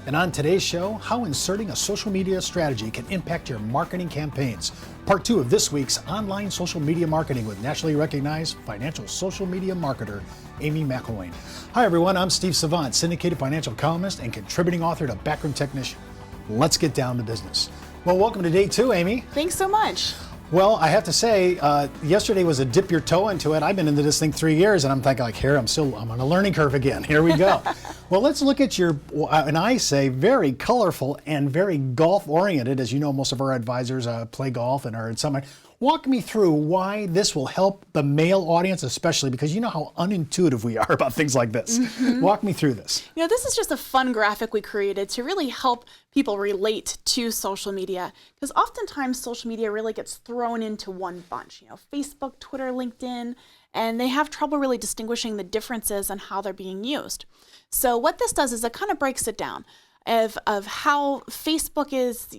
And on today's show, how inserting a social media strategy can impact your marketing campaigns. Part 2 of this week's Online Social Media Marketing with nationally recognized financial social media marketer, Amy McElwain. Hi everyone, I'm Steve Savant, syndicated financial columnist and contributing author to Backroom Technician. Let's get down to business. Well, welcome to day 2, Amy. Thanks so much. Well, I have to say, yesterday was a dip your toe into it. I've been into this thing 3 years, and I'm thinking, like, here, I'm on a learning curve again. Here we go. Well, let's look at your, and I say, very colorful and very golf-oriented. As you know, most of our advisors play golf and are in some. Walk me through why this will help the male audience, especially because you know how unintuitive we are about things like this. Mm-hmm. Walk me through this. You know, this is just a fun graphic we created to really help people relate to social media, because oftentimes social media really gets thrown into one bunch. You know, Facebook, Twitter, LinkedIn, and they have trouble really distinguishing the differences on how they're being used. So what this does is it kind of breaks it down of how Facebook is.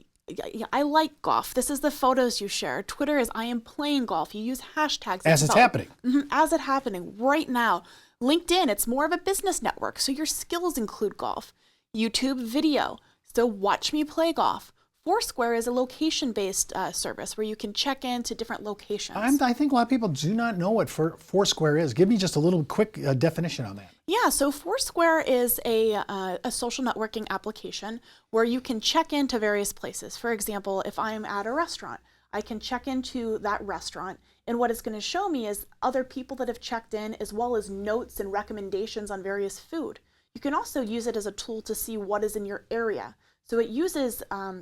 I like golf. This is the photos you share. Twitter is I am playing golf. You use hashtags. As it's happening. Mm-hmm, as it's happening right now. LinkedIn, it's more of a business network, so your skills include golf. YouTube, video, so watch me play golf. Foursquare is a location-based service where you can check into different locations. I think a lot of people do not know what Foursquare is. Give me just a little quick definition on that. Yeah, so Foursquare is a social networking application where you can check into various places. For example, if I'm at a restaurant, I can check into that restaurant, and what it's going to show me is other people that have checked in, as well as notes and recommendations on various food. You can also use it as a tool to see what is in your area. So it uses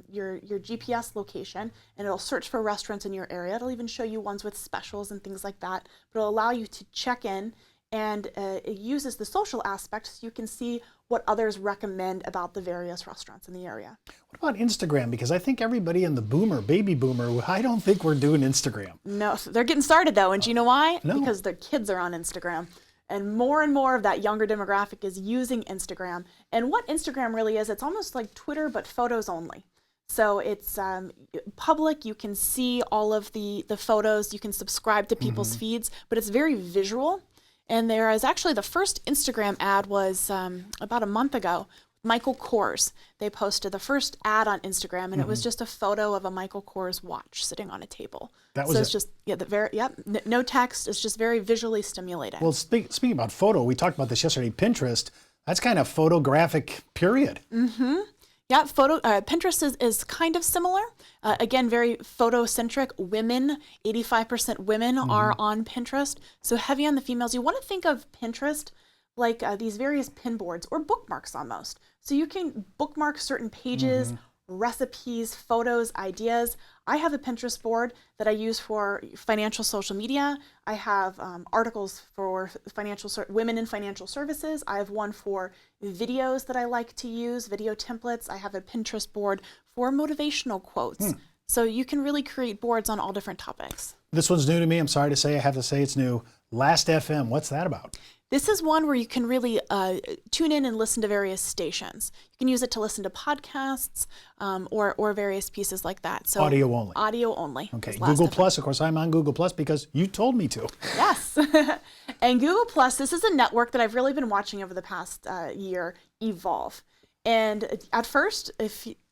your GPS location, and it'll search for restaurants in your area. It'll even show you ones with specials and things like that. But it'll allow you to check in, and it uses the social aspect so you can see what others recommend about the various restaurants in the area. What about Instagram? Because I think everybody in the baby boomer, I don't think we're doing Instagram. No, they're getting started though, and do you know why? No. Because their kids are on Instagram. And more of that younger demographic is using Instagram. And what Instagram really is, it's almost like Twitter, but photos only. So it's public, you can see all of the photos, you can subscribe to people's feeds, but it's very visual. And there is actually the first Instagram ad was about a month ago. Michael Kors. They posted the first ad on Instagram, and it was just a photo of a Michael Kors watch sitting on a table. That was so it's just no text. It's just very visually stimulating. Well, speaking about photo, we talked about this yesterday. Pinterest. That's kind of photographic. Period. Mm-hmm. Yeah, Pinterest is kind of similar. Again, very photocentric. Women, 85% women are on Pinterest. So heavy on the females. You want to think of Pinterest like these various pin boards or bookmarks almost. So you can bookmark certain pages, recipes, photos, ideas. I have a Pinterest board that I use for financial social media. I have articles for women in financial services. I have one for videos that I like to use, video templates. I have a Pinterest board for motivational quotes. So you can really create boards on all different topics. This one's new to me. I'm sorry to say, I have to say it's new. Last FM, what's that about? This is one where you can really tune in and listen to various stations. You can use it to listen to podcasts or various pieces like that. So audio only. Audio only. Okay. Google Plus, of course, I'm on Google Plus because you told me to. Yes. And Google Plus, this is a network that I've really been watching over the past year evolve. And at first,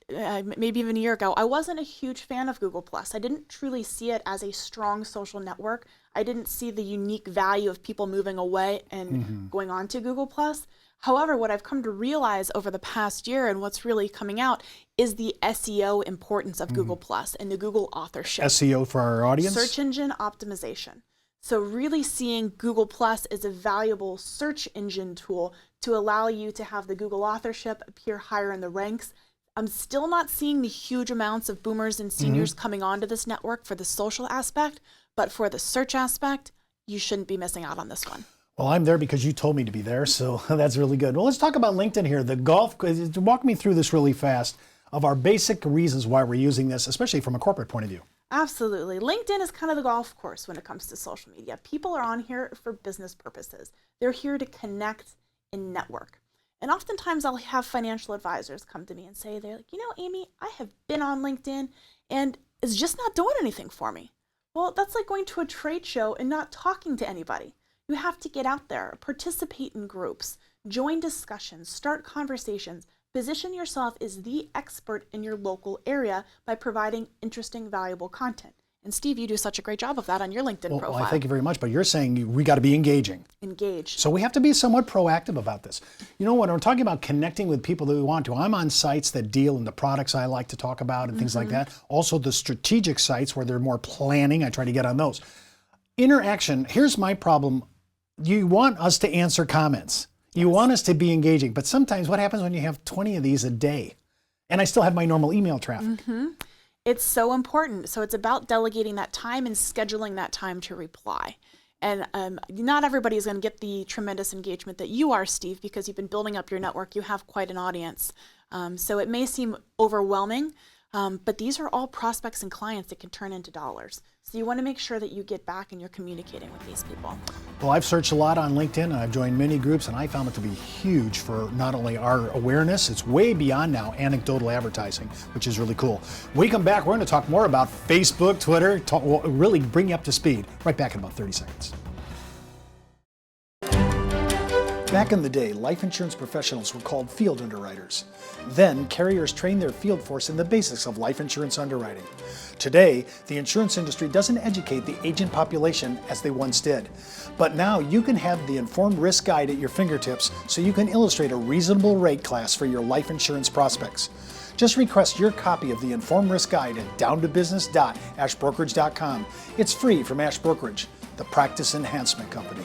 maybe even a year ago, I wasn't a huge fan of Google Plus. I didn't truly see it as a strong social network. I didn't see the unique value of people moving away and going on to Google Plus. However, what I've come to realize over the past year and what's really coming out is the SEO importance of Google Plus and the Google authorship. SEO for our audience? Search engine optimization. So really seeing Google Plus as a valuable search engine tool to allow you to have the Google authorship appear higher in the ranks. I'm still not seeing the huge amounts of boomers and seniors coming onto this network for the social aspect, but for the search aspect, you shouldn't be missing out on this one. Well, I'm there because you told me to be there, so that's really good. Well, let's talk about LinkedIn here. The golf, walk me through this really fast of our basic reasons why we're using this, especially from a corporate point of view. Absolutely. LinkedIn is kind of the golf course when it comes to social media. People are on here for business purposes. They're here to connect and network. And oftentimes I'll have financial advisors come to me and say, they're like, you know, Amy, I have been on LinkedIn and it's just not doing anything for me. Well, that's like going to a trade show and not talking to anybody. You have to get out there, participate in groups, join discussions, start conversations, Position yourself as the expert in your local area by providing interesting, valuable content. And Steve, you do such a great job of that on your LinkedIn profile. Well, thank you very much, but you're saying we got to be engaging. Engaged. So we have to be somewhat proactive about this. You know, when we're talking about connecting with people that we want to, I'm on sites that deal in the products I like to talk about and things like that. Also the strategic sites where they're more planning, I try to get on those. Interaction, here's my problem. You want us to answer comments. You want us to be engaging, but sometimes what happens when you have 20 of these a day? And I still have my normal email traffic. It's so important. So it's about delegating that time and scheduling that time to reply. And not everybody is going to get the tremendous engagement that you are, Steve, because you've been building up your network. You have quite an audience. So it may seem overwhelming, but these are all prospects and clients that can turn into dollars. So you want to make sure that you get back and you're communicating with these people. Well, I've searched a lot on LinkedIn and I've joined many groups and I found it to be huge for not only our awareness, it's way beyond now anecdotal advertising, which is really cool. When we come back, we're going to talk more about Facebook, Twitter, really bring you up to speed. Right back in about 30 seconds. Back in the day, life insurance professionals were called field underwriters. Then, carriers trained their field force in the basics of life insurance underwriting. Today, the insurance industry doesn't educate the agent population as they once did. But now you can have the Informed Risk Guide at your fingertips so you can illustrate a reasonable rate class for your life insurance prospects. Just request your copy of the Informed Risk Guide at downtobusiness.ashbrokerage.com. It's free from Ash Brokerage, the practice enhancement company.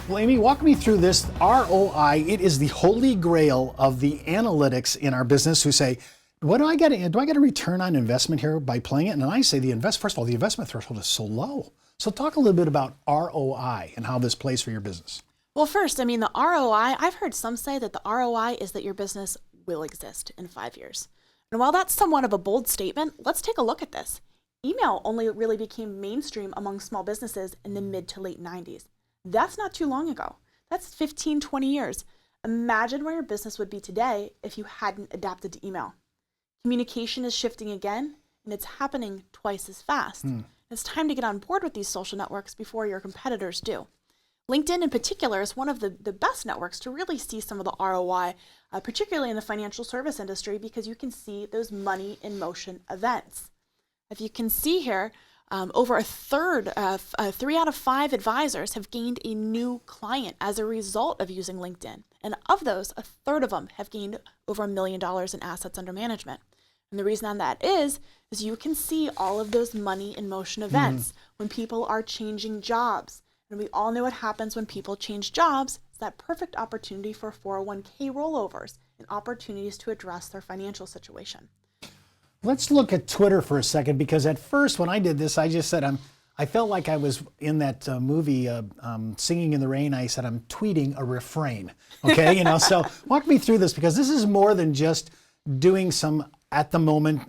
Well, Amy, walk me through this ROI. It is the holy grail of the analytics in our business who say, what do I get a return on investment here by playing it? And I say first of all, the investment threshold is so low. So talk a little bit about ROI and how this plays for your business. Well, first, the ROI, I've heard some say that the ROI is that your business will exist in 5 years. And while that's somewhat of a bold statement, let's take a look at this. Email only really became mainstream among small businesses in the mid to late 90s. That's not too long ago. That's 15, 20 years. Imagine where your business would be today if you hadn't adapted to email. Communication is shifting again, and it's happening twice as fast. It's time to get on board with these social networks before your competitors do. LinkedIn in particular is one of the best networks to really see some of the ROI, particularly in the financial service industry, because you can see those money in motion events. If you can see here, over a third, 3 out of 5 advisors have gained a new client as a result of using LinkedIn. And of those, a third of them have gained over $1 million in assets under management. And the reason on that is you can see all of those money in motion events when people are changing jobs. And we all know what happens when people change jobs. It's that perfect opportunity for 401k rollovers and opportunities to address their financial situation. Let's look at Twitter for a second, because at first when I did this, I just said I felt like I was in that movie Singing in the Rain. I said I'm tweeting a refrain. Okay, so walk me through this, because this is more than just doing some at the moment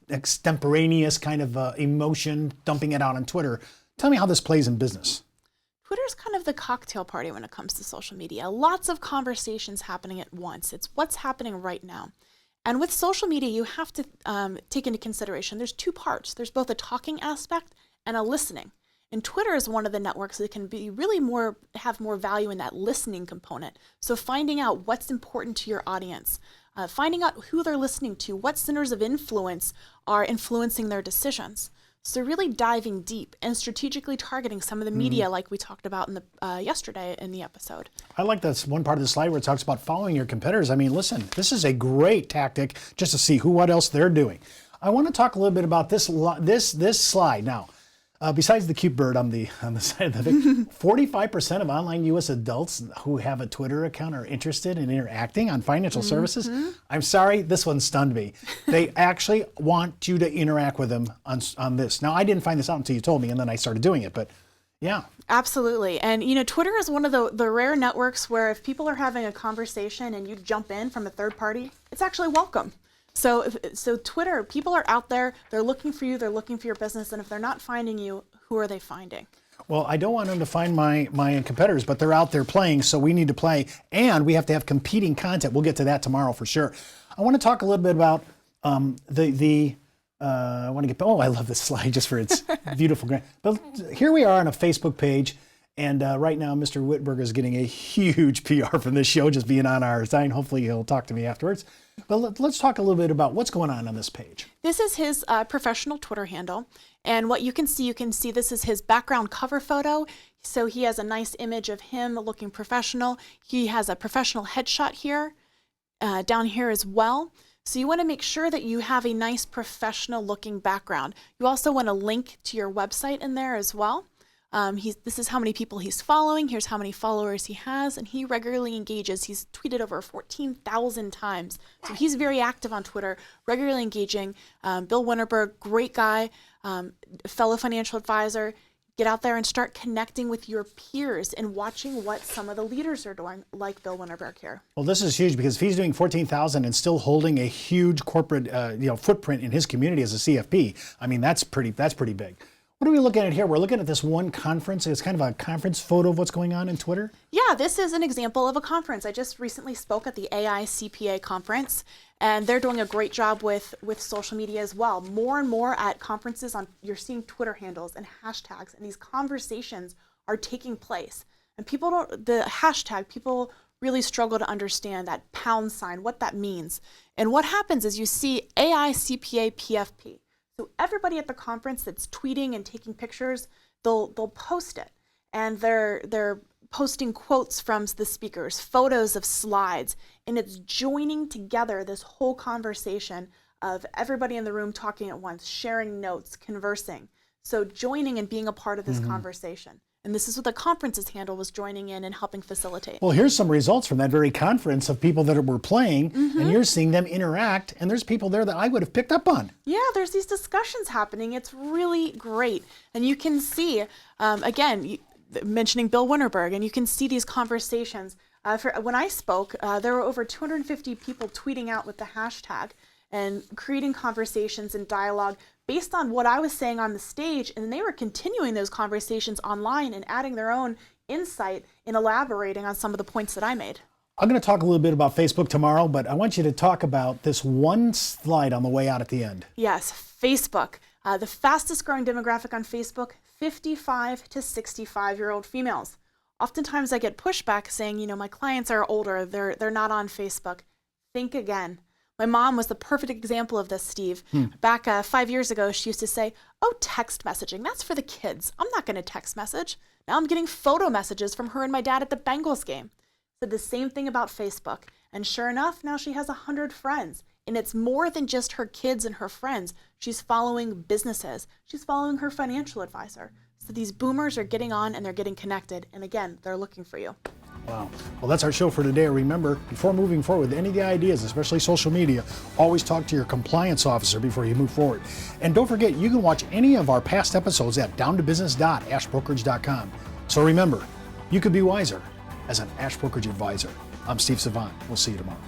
extemporaneous kind of emotion, dumping it out on Twitter. Tell me how this plays in business. Twitter's kind of the cocktail party when it comes to social media. Lots of conversations happening at once. It's what's happening right now. And with social media, you have to take into consideration there's 2 parts. There's both a talking aspect and a listening. And Twitter is one of the networks that can be really have more value in that listening component. So finding out what's important to your audience, finding out who they're listening to, what centers of influence are influencing their decisions. So really diving deep and strategically targeting some of the media like we talked about in the yesterday in the episode. I like this one part of the slide where it talks about following your competitors. listen, this is a great tactic just to see what else they're doing. I want to talk a little bit about this slide now. Besides the cute bird on the side of the thing, 45% of online U.S. adults who have a Twitter account are interested in interacting on financial services. I'm sorry, this one stunned me. They actually want you to interact with them on this. Now, I didn't find this out until you told me, and then I started doing it, but yeah. Absolutely. And, Twitter is one of the rare networks where if people are having a conversation and you jump in from a third party, it's actually welcome. So Twitter, people are out there, they're looking for you, they're looking for your business, and if they're not finding you, who are they finding? Well, I don't want them to find my competitors, but they're out there playing, so we need to play, and we have to have competing content. We'll get to that tomorrow for sure. I want to talk a little bit about I love this slide just for its beautiful. But here we are on a Facebook page, And right now, Mr. Whitberg is getting a huge PR from this show, just being on our site. Hopefully he'll talk to me afterwards. But let's talk a little bit about what's going on this page. This is his professional Twitter handle. And what you can see this is his background cover photo. So he has a nice image of him looking professional. He has a professional headshot here, down here as well. So you want to make sure that you have a nice professional looking background. You also want to link to your website in there as well. This is how many people he's following. Here's how many followers he has, and he regularly engages. He's tweeted over 14,000 times. So he's very active on Twitter, regularly engaging. Bill Winterberg, great guy, fellow financial advisor. Get out there and start connecting with your peers and watching what some of the leaders are doing, like Bill Winterberg here. Well, this is huge because if he's doing 14,000 and still holding a huge corporate footprint in his community as a CFP, I mean, that's pretty big. What are we looking at here? We're looking at this one conference. It's kind of a conference photo of what's going on in Twitter. Yeah, this is an example of a conference. I just recently spoke at the AI CPA conference, and they're doing a great job with social media as well. More and more at conferences, you're seeing Twitter handles and hashtags, and these conversations are taking place. And people really struggle to understand that #, what that means. And what happens is you see AI CPA PFP. So everybody at the conference that's tweeting and taking pictures, they'll post it, and they're posting quotes from the speakers, photos of slides, and it's joining together this whole conversation of everybody in the room talking at once, sharing notes, conversing. So joining and being a part of this conversation. And this is what the conference's handle was joining in and helping facilitate. Well, here's some results from that very conference of people that were playing, and you're seeing them interact, and there's people there that I would have picked up on. Yeah, there's these discussions happening. It's really great. And you can see, again, mentioning Bill Winterberg, and you can see these conversations. When I spoke, there were over 250 people tweeting out with the hashtag and creating conversations and dialogue based on what I was saying on the stage, and they were continuing those conversations online and adding their own insight and elaborating on some of the points that I made. I'm going to talk a little bit about Facebook tomorrow, but I want you to talk about this one slide on the way out at the end. Yes, Facebook. The fastest growing demographic on Facebook, 55 to 65-year-old females. Oftentimes I get pushback saying, my clients are older, they're not on Facebook. Think again. My mom was the perfect example of this, Steve. Back 5 years ago, she used to say, oh, text messaging, that's for the kids. I'm not going to text message. Now I'm getting photo messages from her and my dad at the Bengals game. Said the same thing about Facebook. And sure enough, now she has 100 friends. And it's more than just her kids and her friends. She's following businesses. She's following her financial advisor. So these boomers are getting on and they're getting connected. And again, they're looking for you. Wow. Well, that's our show for today. Remember, before moving forward with any of the ideas, especially social media, always talk to your compliance officer before you move forward. And don't forget, you can watch any of our past episodes at downtobusiness.ashbrokerage.com. So remember, you could be wiser as an Ash Brokerage advisor. I'm Steve Savant. We'll see you tomorrow.